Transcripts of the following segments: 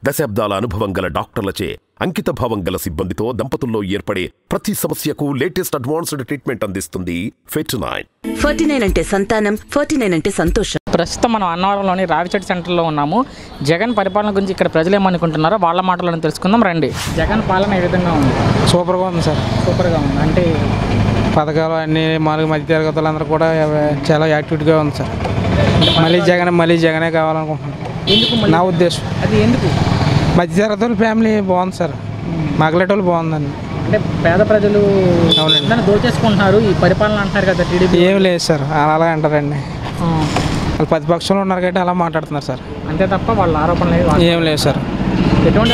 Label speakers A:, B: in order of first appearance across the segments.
A: దశాబ్దాల అనుభవం గల డాక్టర్లచే అంకిత భావం గల సిబ్బందితో దంపతుల్లో ఏర్పడే ప్రతి సమస్యకు లేటెస్ట్ అడ్వాన్స్డ్ ట్రీట్మెంట్ అందిస్తుంది ఫెర్టినైన్.
B: ఫెర్టినైన్ అంటే సంతానం, ఫెర్టినైన్ అంటే సంతోషం.
C: ప్రస్తుతం మనం అన్నవరంలోని రావిచెట్టు సెంటర్లో ఉన్నాము. జగన్ పరిపాలన గురించి ఇక్కడ ప్రజలు ఏమనుకుంటున్నారో వాళ్ళ మాటలను తెలుసుకుందాం రండి. జగన్ పాలన ఏ విధంగా ఉంది?
D: సూపర్గా ఉంది సార్.
C: సూపర్గా ఉంది అంటే
D: పథకాలు అన్నీ మామూలుగా మధ్య తరగతులందరూ కూడా చాలా యాక్టివిటీగా ఉంది సార్. మళ్ళీ జగనే కావాలనుకుంటున్నాను.
C: ఎందుకు
D: నా ఉద్దేశం
C: అది? ఎందుకు?
D: మధ్య తరగతుల ఫ్యామిలీ బాగుంది సార్, మగలేటోళ్ళు బాగుందండి.
C: అంటే పేద ప్రజలు అవునండి దోచేసుకుంటున్నారు ఈ పరిపాలన అంటారు కదా టీడీపీ.
D: ఏం లేదు సార్, అలా అంటారండి. వాళ్ళు ప్రతిపక్షంలో ఉన్నారు కాబట్టి అలా మాట్లాడుతున్నారు సార్,
C: అంతే తప్ప వాళ్ళ ఆరోపణ
D: ఏం లేదు సార్.
C: ఎటువంటి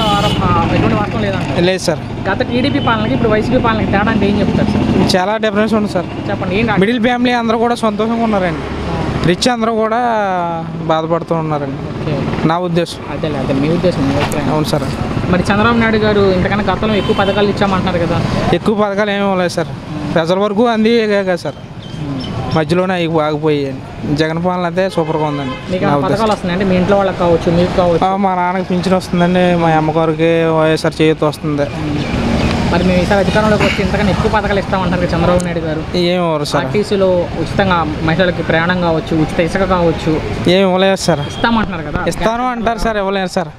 C: వాస్తవం లేదండి.
D: లేదు సార్.
C: గత టీడీపీ పాలనకి ఇప్పుడు వైసీపీ పాలనకి తేడా అంటే ఏం చెప్తారు సార్?
D: చాలా డిఫరెన్స్ ఉంది సార్.
C: చెప్పండి. ఏంటి?
D: మిడిల్ ఫ్యామిలీ అందరూ కూడా సంతోషంగా ఉన్నారండి, రిచ్ అందరూ కూడా బాధపడుతూ ఉన్నారండి. నా ఉద్దేశం
C: అదే మీ ఉద్దేశం.
D: అవును సార్.
C: మరి చంద్రబాబు నాయుడు గారు ఇంతకన్నా గతంలో ఎక్కువ పథకాలు ఇచ్చామంటున్నారు కదా.
D: ఎక్కువ పథకాలు ఏమీ లేదు సార్, ప్రజల వరకు అంది కదా సార్, మధ్యలోనే ఆగిపోయాయండి. జగన్ పాలన అయితే సూపర్గా ఉందండి.
C: పథకాలు వస్తున్నాయండి మీ ఇంట్లో వాళ్ళకి కావచ్చు, మీకు కావచ్చు?
D: మా నాన్నకి పింఛన్ వస్తుందండి, మా అమ్మగారికి వైఎస్ఆర్ చేయూత వస్తుంది.
C: మరి మేము ఈసారి అధికారంలోకి వచ్చి ఇంతకన్నా ఎక్కువ పథకాలు ఇస్తామంటారు చంద్రబాబు నాయుడు గారు.
D: ఏమి ఇవ్వరు సార్.
C: ఆర్టీసీలో ఉచితంగా మహిళలకి ప్రయాణం కావచ్చు, ఉచిత ఇసుక కావచ్చు,
D: ఏమి ఇవ్వలేదు సార్.
C: ఇస్తామంటున్నారు కదా.
D: ఇస్తాను అంటారు సార్, ఇవ్వలేదు సార్.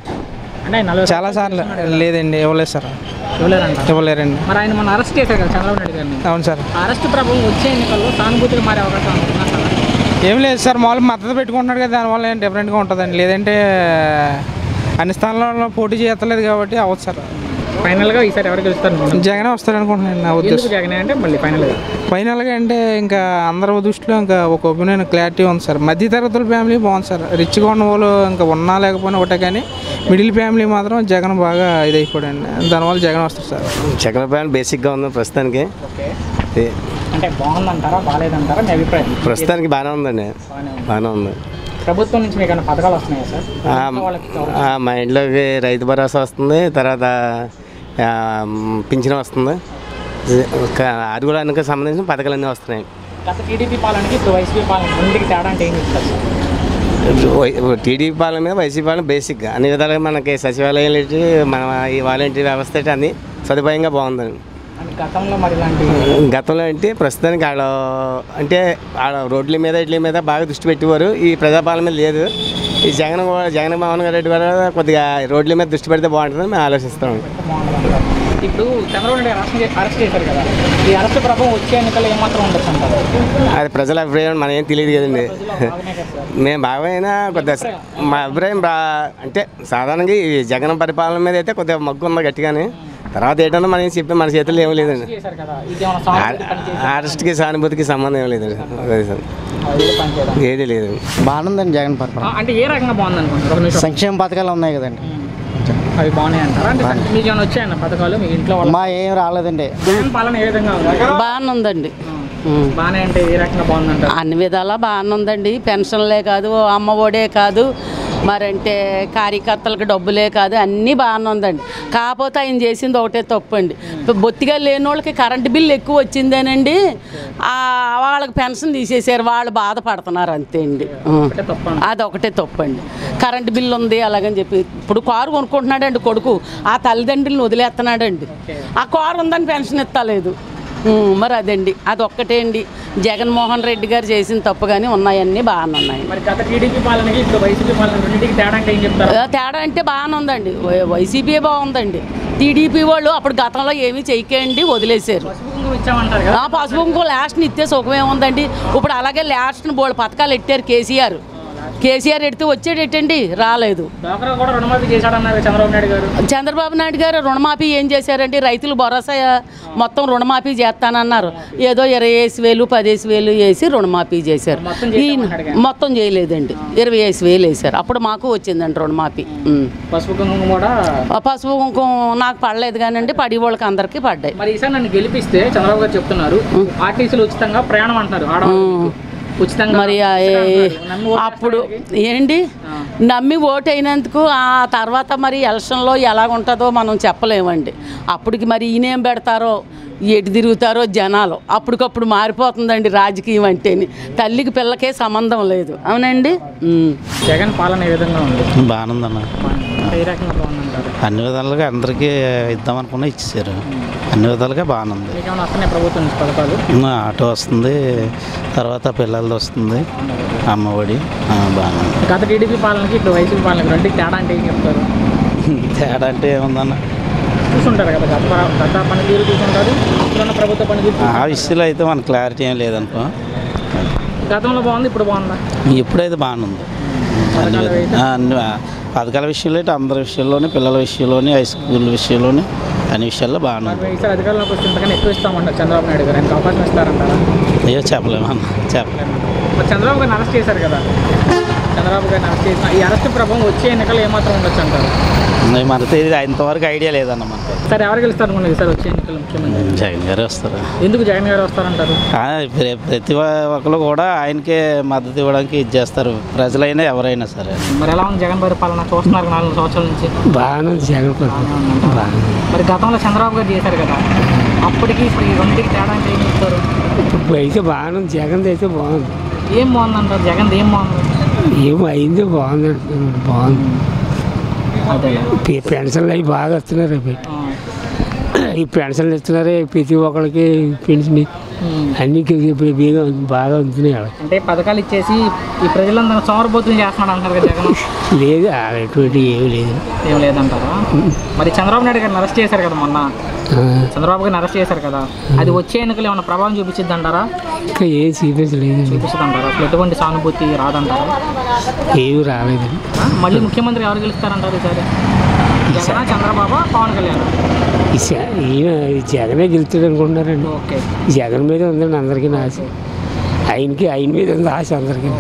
C: అంటే
D: చాలా సార్లు లేదండి, ఇవ్వలేదు సార్. ఇవ్వలేరండి.
C: మరి ఆయన మన అరెస్ట్ చేశారు కదా చంద్రబాబు నాయుడు గారిని.
D: అవును సార్.
C: అరెస్ట్ ప్రభావం వచ్చే ఎన్నికల్లో సానుభూతిగా మారే అవకాశం ఉంటున్నారు.
D: ఏం లేదు సార్, మామూలు మద్దతు పెట్టుకుంటున్నాడు కదా, దానివల్ల ఏం డిఫరెంట్గా ఉంటుందండి. లేదంటే అన్ని స్థానాల్లో పోటీ చేయట్లేదు కాబట్టి అవ్వదు సార్.
C: ఫైనల్గా ఈసారి ఎవరు గెలుస్తారు?
D: జగనే వస్తారు అనుకుంటున్నాను నా ఉద్దేశం.
C: జగనే అంటే మళ్ళీ
D: ఫైనల్గా అంటే ఇంకా అందరి దృష్టిలో ఇంకా ఒక ఒపీనియన్ క్లారిటీ ఉంది సార్. మధ్య తరగతుల ఫ్యామిలీ బాగుంది సార్, రిచ్గా ఉన్న వాళ్ళు ఇంకా ఉన్నా లేకపోయినా ఒకటే, కానీ మిడిల్ ఫ్యామిలీ మాత్రం జగన్ బాగా ఇదైపోయాడండి, దానివల్ల జగన్ వస్తారు సార్.
E: జగన్ ఫ్యామిలీ బేసిక్గా ఉంది ప్రస్తుతానికి.
C: అంటే బాగుందంటారా బాగాలేదంటారా మీ అభిప్రాయం?
E: ప్రస్తుతానికి బాగానే ఉందండి, బాగానే ఉంది.
C: ప్రభుత్వం నుంచి మీకు ఏమైనా పథకాలు వస్తున్నాయా సార్?
E: మా ఇంట్లోకి రైతు భరోసా వస్తుంది, తర్వాత పింఛన్ వస్తుంది, అరుగులకు సంబంధించిన పథకాలు అన్నీ వస్తున్నాయి.
C: గత టీడీపీ పాలనకి ఇప్పుడు వైసీపీ పాలన రెండుకి తేడా అంటే ఏం చెప్తారు సార్?
E: టీడీపీ పాలన మీద వైసీపీ పాలన బేసిక్గా అన్ని విధాలుగా మనకి సచివాలయాలు ఏంటి, మన ఈ వాలంటీర్ వ్యవస్థ ఏంటి అన్నీ సదుపాయంగా బాగుందండి. గతంలో అంటే ప్రస్తుతానికి ఆడ అంటే ఆడ రోడ్ల మీద ఇట్ల మీద బాగా దృష్టి పెట్టేవారు, ఈ ప్రజాపాలన మీద లేదు. ఈ జగన్మోహన్ రెడ్డి గారు కొద్దిగా రోడ్ల మీద దృష్టి పెడితే బాగుంటుందని మేము ఆలోచిస్తాం.
C: ఇప్పుడు చంద్రబాబు నాయుడు అరెస్ట్ చేశారు కదా, ఈ అరెస్ట్ ప్రభావం వచ్చే ఎన్నికలు ఏమాత్రం ఉండొచ్చు అంటారు?
E: అది ప్రజల అభిప్రాయం మనం ఏం తెలియదు కదండి. మేము బాగా కొద్దిగా మా అభిప్రాయం అంటే సాధారణంగా ఈ జగన్ పరిపాలన మీద అయితే కొద్దిగా మగ్గు ఉంది గట్టిగానే. తర్వాత ఏంటన్నా మనం చెప్పి మన చేతుల్లో ఏమీ లేదండి. అరెస్ట్కి సానుభూతికి సంబంధం ఏం లేదండి, ఏది లేదు.
F: బాగుందండి జగన్ పరిపాలన.
C: అంటే ఏ రకంగా బాగుంది అనుకుంటున్నారు?
F: సంక్షేమ పథకాలు ఉన్నాయి కదండి,
C: అవి బాగున్నాయి అంటారా? మీకు ఏమైనా వచ్చాయన్న పథకాలు మీ ఇంట్లో?
F: మా ఏం రాలేదండి.
C: జగన్ పాలన ఏ విధంగా ఉంది?
G: బాగానే ఉందండి.
C: బాగానే అంటే ఏ రకంగా బాగుందంట?
G: అన్ని విధాలా బాగానే ఉందండి. పెన్షన్లే కాదు, అమ్మ ఒడే కాదు, మరంటే కార్యకర్తలకు డబ్బులే కాదు, అన్నీ బాగానే ఉందండి. కాకపోతే ఆయన చేసింది ఒకటే తప్పు అండి. బొత్తిగా లేని వాళ్ళకి కరెంటు బిల్లు ఎక్కువ వచ్చిందేనండి, వాళ్ళకి పెన్షన్ తీసేసారు, వాళ్ళు బాధపడుతున్నారు అంతే అండి. అదొకటే తప్పు అండి. కరెంటు బిల్లు ఉంది అలాగని చెప్పి ఇప్పుడు కారు కొనుక్కుంటున్నాడండి కొడుకు, ఆ తల్లిదండ్రులను వదిలేస్తున్నాడండి. ఆ కారు ఉందని పెన్షన్ ఇస్తలేదు. మరి అదండి, అదొక్కటే అండి జగన్మోహన్ రెడ్డి గారు చేసిన తప్పు, కానీ ఉన్నాయన్నీ బాగానే ఉన్నాయి. తేడా అంటే బాగానే ఉందండి. వైసీపీ బాగుందండి, టీడీపీ వాళ్ళు అప్పుడు గతంలో ఏమీ చేయకండి వదిలేశారు. పసుపు కుంకుమ లాస్ట్ని ఇస్తే సుఖమేముందండి. ఇప్పుడు అలాగే లాస్ట్ని బోల్డ్ పథకాలు ఎట్టారు కేసీఆర్ ఎడితే వచ్చేటండి, రాలేదు. చంద్రబాబు నాయుడు గారు రుణమాఫీ ఏం చేశారండి? రైతులు భరోసా మొత్తం రుణమాఫీ చేస్తానన్నారు, ఏదో 25,000 15,000 వేసి రుణమాఫీ చేశారు. మొత్తం చేయలేదండి, 25,000 వేశారు. అప్పుడు మాకు వచ్చిందండి రుణమాఫీ.
C: పసుపు
G: కుంకుమ నాకు పడలేదు కానండి, పడి వాళ్ళకి అందరికీ పడ్డాయి.
C: మరి ఈసారి నన్ను గెలిపిస్తే చంద్రబాబు గారు చెప్తున్నారు ఆర్టీసీలు ఉచితంగా ప్రయాణం అంటున్నారు.
G: మరి అప్పుడు ఏంటి నమ్మి ఓటు అయినందుకు ఆ తర్వాత మరి ఎలక్షన్లో ఎలాగుంటుందో మనం చెప్పలేమండి. అప్పటికి మరి ఈయనేం పెడతారో ఎటు తిరుగుతారో జనాలు, అప్పటికప్పుడు మారిపోతుందండి రాజకీయం అంటేని. తల్లికి పిల్లకే సంబంధం లేదు. అవునండి.
C: జగన్ పాలన ఏ విధంగా ఉంది?
F: బాగుందన్న.
C: ఏ రకంగా బాగుందంటారు?
F: అన్ని విధాలుగా అందరికీ ఇద్దామనుకున్నా ఇచ్చేసారు. అన్ని విధాలుగా బాగానే ఉంది.
C: మీకేమైనా వస్తున్నాయి ప్రభుత్వం నుంచి పథకాలు?
F: ఆటో వస్తుంది, తర్వాత పిల్లలది వస్తుంది, అమ్మఒడి బాగానే ఉంది.
C: గత టీడీపీ పాలనకి ఇప్పుడు వైసీపీ పాలనకి రెండుకి తేడా అంటే ఏం చెప్తారు?
F: తేడా అంటే ఏముందన్న,
C: చూసుంటారు కదా, గత పనితీరు చూసుంటారు, ఇప్పుడున్న ప్రభుత్వ పనితీరు.
F: ఆ విషయంలో అయితే మనకు క్లారిటీ ఏం లేదనుకో.
C: గతంలో బాగుంది, ఇప్పుడు బాగుందా?
F: ఇప్పుడైతే బాగానే ఉంది. అన్ని పథకాల విషయంలో అయితే అందరి విషయంలోనే, పిల్లల విషయంలోని, హై స్కూల్ విషయంలోని, అన్ని విషయాల్లో బాగానే ఉంది.
C: ఈసారి అధికారంలోకి వస్తే ఇంతకన్నా ఎక్కువ ఇస్తామంటారు చంద్రబాబు నాయుడు గారు, ఆయనకు అవకాశం ఇస్తారంటారా?
F: అయ్యో చెప్పలేమన్నా, చెప్పలేము.
C: మరి చంద్రబాబు గారిని అరెస్ట్ చేశారు కదా, చంద్రబాబు గారిని అరెస్ట్ చేసిన ఈ అరెస్ట్ ప్రభావం వచ్చే ఎన్నికలు ఏమాత్రం ఉండొచ్చు అంటారు?
F: మనతో ఇది ఇంతవరకు ఐడియా లేదన్న మనకు.
C: సరే, ఎవరు గెలుస్తారు అనుకున్నారు ఈసారి వచ్చే ఎన్నికలు? ముఖ్యమంత్రి
F: జగన్ గారే వస్తారు.
C: ఎందుకు జగన్ గారు వస్తారంటారు?
F: ప్రతి ఒక్కరు కూడా ఆయనకే మద్దతు ఇవ్వడానికి ఇది చేస్తారు, ప్రజలైనా ఎవరైనా సరే.
C: మరి ఎలా ఉంది జగన్ పరిపాలన? చూస్తున్నారు 4 సంవత్సరాల నుంచి.
F: బాగానే జగన్ పరిపాలన.
C: మరి గతంలో చంద్రబాబు గారు చేశారు కదా, అప్పటికి ఇప్పుడు ఈ రెండుకి తేడా అంటే ఏం చెప్తారు?
H: ఇప్పుడు అయితే బాగానే జగన్ అయితే బాగుంది.
C: ఏం బాగుందంటారు? జగన్ ఏం బాగుంది?
H: ఏమైంది బాగుంది అంటున్నాను. బాగుంది.
C: అదే
H: పెన్షన్లు అవి బాగా వస్తున్నారు. ఈ పెన్షన్లు ఇస్తున్నారు ప్రతి ఒక్కరికి, పెన్షన్ అన్ని బాగా అందుతున్నాయి.
C: అంటే పథకాలు ఇచ్చేసి ఈ ప్రజలందరూ సోమరబోతులు చేస్తున్నాడు అంటారు కదా జగన్?
H: లేదు, అటువంటి ఏమి లేదు.
C: ఏం లేదంటారా? మరి చంద్రబాబు నాయుడు గారిని అరెస్ట్ చేశారు కదా మొన్న, చంద్రబాబు గారిని అరెస్ట్ చేశారు కదా, అది వచ్చే ఎన్నికలు ఏమైనా ప్రభావం చూపించిద్ది అంటారా?
H: ఇంకా ఏం చూపించలేదు.
C: చూపిస్తుంది అంటారా? అసలు ఎటువంటి సానుభూతి రాదంటారా?
H: ఏమి రాలేదండి.
C: మళ్ళీ ముఖ్యమంత్రి ఎవరు గెలుస్తారంటారు ఈసారి? జగన్, చంద్రబాబు, పవన్ కళ్యాణ్?
H: ఈయన జగనే గెలుస్తాడు అనుకుంటున్నారండి.
C: ఓకే,
H: జగన్ మీద ఉందండి అందరికీ ఆశ. ఆయన మీద ఉంది ఆశ అందరికీ.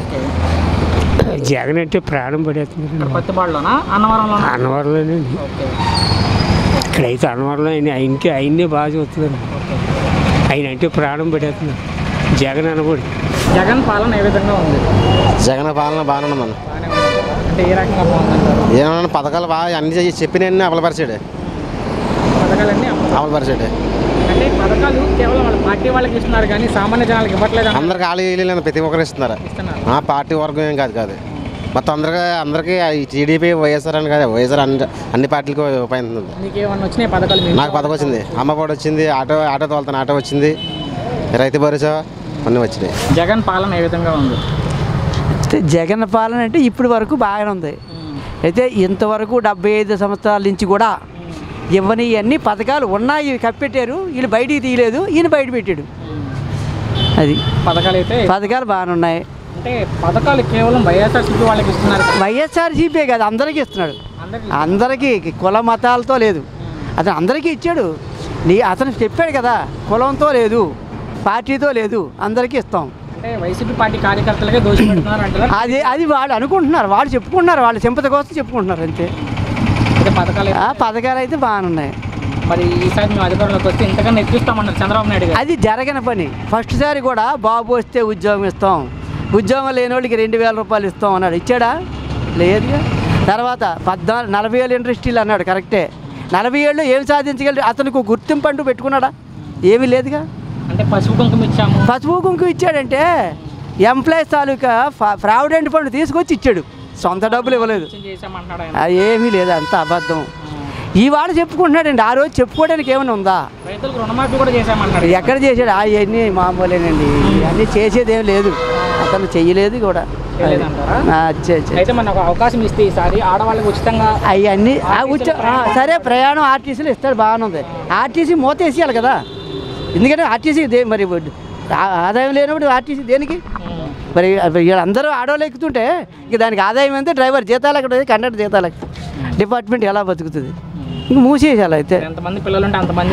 H: జగన్ అంటే ప్రాణం పడేస్తున్నారు.
C: పత్తిపాడులోనా, అన్నవరంలోనా?
H: అన్నవరంలోనండి.
C: ఓకే,
H: ఇక్కడైతే అన్నవరంలో ఆయన్నే బాగా చూస్తున్నారు. ఆయన అంటే ప్రాణం పడేస్తున్నారు జగన్ అనకూడదు.
C: జగన్ పాలన ఏ విధంగా ఉంది?
E: జగన్ పాలన బాగానే ఉంది మనం.
C: అంటే ఏ రకంగా బాగుందంటారు?
E: ఏమన్నా పథకాలు బాగా అన్ని చెప్పినవన్నీ అమలుపరిచాడు.
C: పథకాలన్నీ
E: అమలుపరిచాడు.
C: అంటే పథకాలు కేవలం వాళ్ళ పార్టీ వాళ్ళకి ఇస్తున్నారు కానీ సామాన్య జనాలకు ఇవ్వట్లేదు.
E: అందరికి ఖాళీ ప్రతి ఒక్కరు ఇస్తున్నారు. పార్టీ వర్గం ఏం కాదు. మొత్తం అందరికీ టీడీపీ వైఎస్ఆర్ అని కాదు, వైఎస్ఆర్ అన్ని పార్టీలకు ఉపయోగిస్తుంది.
C: మీకు ఏమన్నా వచ్చినాయి పథకాలు?
E: నాకు పథకం వచ్చింది, అమ్మఒడి వచ్చింది, ఆటో తోలుతాను ఆటో వచ్చింది, రైతు భరోసా అన్నీ వచ్చినాయి.
C: జగన్ పాలన ఏ విధంగా ఉంది?
I: జగన్ పాలన అంటే ఇప్పటి వరకు బాగానే ఉంది. అయితే ఇంతవరకు 75 సంవత్సరాల నుంచి కూడా ఇవ్వని అన్ని పథకాలు ఉన్నాయి, కప్పెట్టారు. వీళ్ళు బయటికి తీయలేదు, ఈయన బయట పెట్టాడు. అది పథకాలు బాగానే ఉన్నాయి.
C: అంటే పథకాలు కేవలం వైఎస్ఆర్సీపీ వాళ్ళకి ఇస్తున్నారు.
I: వైఎస్ఆర్సీపీ కాదు, అందరికీ ఇస్తున్నాడు. అందరికీ, కుల మతాలతో లేదు, అతను అందరికీ ఇచ్చాడు. అతను చెప్పాడు కదా, కులంతో లేదు, పార్టీతో లేదు, అందరికీ ఇస్తాం.
C: అంటే వైసీపీ పార్టీ కార్యకర్తలకే దోషపెడుతున్నారు అంటారా?
I: అది వాళ్ళు అనుకుంటున్నారు, వాళ్ళు చెప్పుకుంటున్నారు, వాళ్ళ సింపతి కోసం చెప్పుకుంటున్నారు అంతే. పథకాలు అయితే బాగానే ఉన్నాయి.
C: మరి ఈసారి మేము అధికారంలోకి వస్తే ఇంతకన్నా ఎక్కిస్తామన్నారు చంద్రబాబు నాయుడు గారు.
I: అది జరగని పని. ఫస్ట్ సారి కూడా బాబు వస్తే ఉద్యోగం ఇస్తాం, ఉద్యోగం లేని వాళ్ళకి 2000 రూపాయలు ఇస్తాం అన్నాడు. ఇచ్చాడా? లేదుగా. తర్వాత 40 ఏళ్ళు ఇండస్ట్రీలు అన్నాడు, కరెక్టే. 40 ఏళ్ళు ఏం సాధించగలరు? అతనికి గుర్తింపు అంటూ పెట్టుకున్నాడా? ఏమీ లేదుగా.
C: అంటే పసుపు కుంకుమ ఇచ్చాము.
I: పసుపు కుంకుమ ఇచ్చాడంటే ఎంప్లాయీస్ తాలూకా ప్రావిడెంట్ ఫండ్ తీసుకొచ్చి ఇచ్చాడు, సొంత డబ్బులు ఇవ్వలేదు. ఏమీ లేదు, అంత అబద్ధం. ఇవాళ చెప్పుకుంటున్నాడండి, ఆ రోజు చెప్పుకోవడానికి ఏమైనా ఉందా?
C: రైతులకు రుణమాఫీ కూడా చేశామన్నాడు.
I: ఎక్కడ చేశాడు? అవన్నీ మామూలేనండి, ఇవన్నీ చేసేది ఏం లేదు, అతను చెయ్యలేదు కూడా.
C: అయితే మనకు అవకాశం ఇస్తే ఈసారి ఆడవాళ్ళకి ఉచితంగా
I: అవన్నీ సరే, ప్రయాణం ఆర్టీసీలో ఇస్తాడు, బాగానే ఉంది. ఆర్టీసీ మూతేసేయాలి కదా, ఎందుకంటే ఆర్టీసీ మరి ఆదాయం లేనప్పుడు ఆర్టీసీ దేనికి? మరి వీళ్ళందరూ ఆడవాళ్ళు ఎక్కుతుంటే ఇక దానికి ఆదాయం ఎంత? డ్రైవర్ జీతాలు ఎక్కడ, కండక్టర్ జీతాలు ఎక్కడ, డిపార్ట్మెంట్ ఎలా బతుకుతుంది? ఇంక మూసేసాలి. అయితే
C: ఎంతమంది పిల్లలు ఉంటే అంతమంది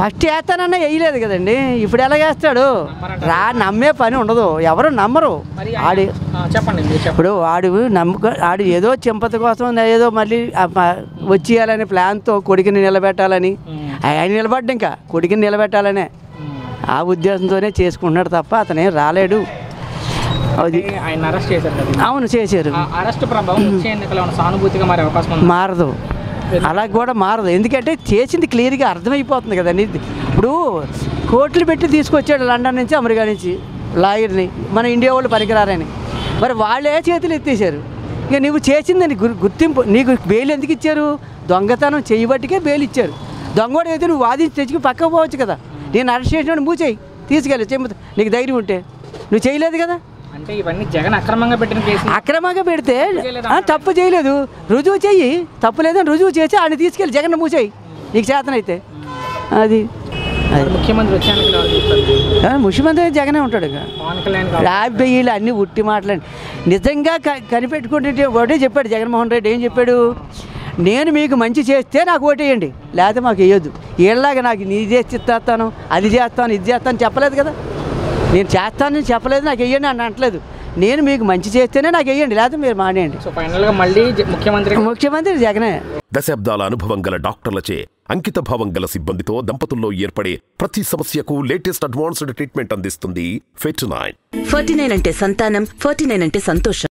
I: ఫస్ట్ వేస్తానన్నా వేయలేదు కదండి, ఇప్పుడు ఎలా వేస్తాడు? నమ్మే పని ఉండదు, ఎవరు నమ్మరు. ఇప్పుడు ఆడు ఏదో చింపత కోసం ఏదో మళ్ళీ వచ్చేయాలని ప్లాన్తో కొడుకుని నిలబెట్టాలని, ఆయన నిలబడ్డా ఇంకా కొడుకుని నిలబెట్టాలనే ఆ ఉద్దేశంతోనే చేసుకుంటున్నాడు తప్ప అతనే రాలేడు. అవును, చేశారు. మారదు, అలా కూడా మారదు. ఎందుకంటే చేసింది క్లియర్గా అర్థమైపోతుంది కదండి. ఇప్పుడు కోట్లు పెట్టి తీసుకొచ్చాడు లండన్ నుంచి, అమెరికా నుంచి లాయర్ని, మన ఇండియా వాళ్ళు పనికిరారని. మరి వాళ్ళే చేతులు ఎత్తేసారు. ఇక నువ్వు చేసిందని గుర్తింపు నీకు బెయిల్ ఎందుకు ఇచ్చారు? దొంగతనం చేయబట్టికే బెయిల్ ఇచ్చారు. దొంగోడు అయితే నువ్వు వాదించి తెచ్చుకుని పక్కకు పోవచ్చు కదా. నేను అరెస్ట్ చేసినాడు మూవ్ చేయి, తీసుకెళ్ళి చెంపుతా, నీకు ధైర్యం ఉంటే. నువ్వు చేయలేదు కదా.
C: అంటే ఇవన్నీ జగన్ అక్రమంగా పెట్టిన కేసు.
I: అక్రమంగా పెడితే తప్పు చేయలేదు, రుజువు చెయ్యి. తప్పు లేదని రుజువు చేసి ఆయన తీసుకెళ్ళి జగన్ మూవ్ చేయి నీకు చేతనైతే. అది
C: ముఖ్యమంత్రి వచ్చాను,
I: ముఖ్యమంత్రి జగనే ఉంటాడు. రాబోయేలు అన్నీ ఉట్టి మాట్లాడి నిజంగా కనిపెట్టుకుంటే ఒకటే చెప్పాడు జగన్మోహన్ రెడ్డి. ఏం చెప్పాడు? నేను మీకు మంచి చేస్తే నాకు ఓటేయండి, లేకపోతే మాకు వేయొద్దు. వీళ్ళలాగా నాకు నీ చేసి ఇస్తాను, అది చేస్తాను, ఇది చేస్తాను చెప్పలేదు కదా. నేను చేస్తానని చెప్పలేదు, నాకు వేయండి అని అంటలేదు. నేను మీకు మంచి చేస్తేనే నాకు వేయండి, లేకపోతే మీరు మానేయండి.
C: ఫైనల్గా మళ్ళీ
I: ముఖ్యమంత్రి జగనే.
A: దశాబ్దాల అనుభవం గల డాక్టర్లచే అంకిత భావం గల సిబ్బందితో దంపతుల్లో ఏర్పడే ప్రతి సమస్యకు లేటెస్ట్ అడ్వాన్స్డ్ ట్రీట్మెంట్ అందిస్తుంది ఫెట్9.
B: 49 అంటే సంతానం, 49 అంటే సంతోషం.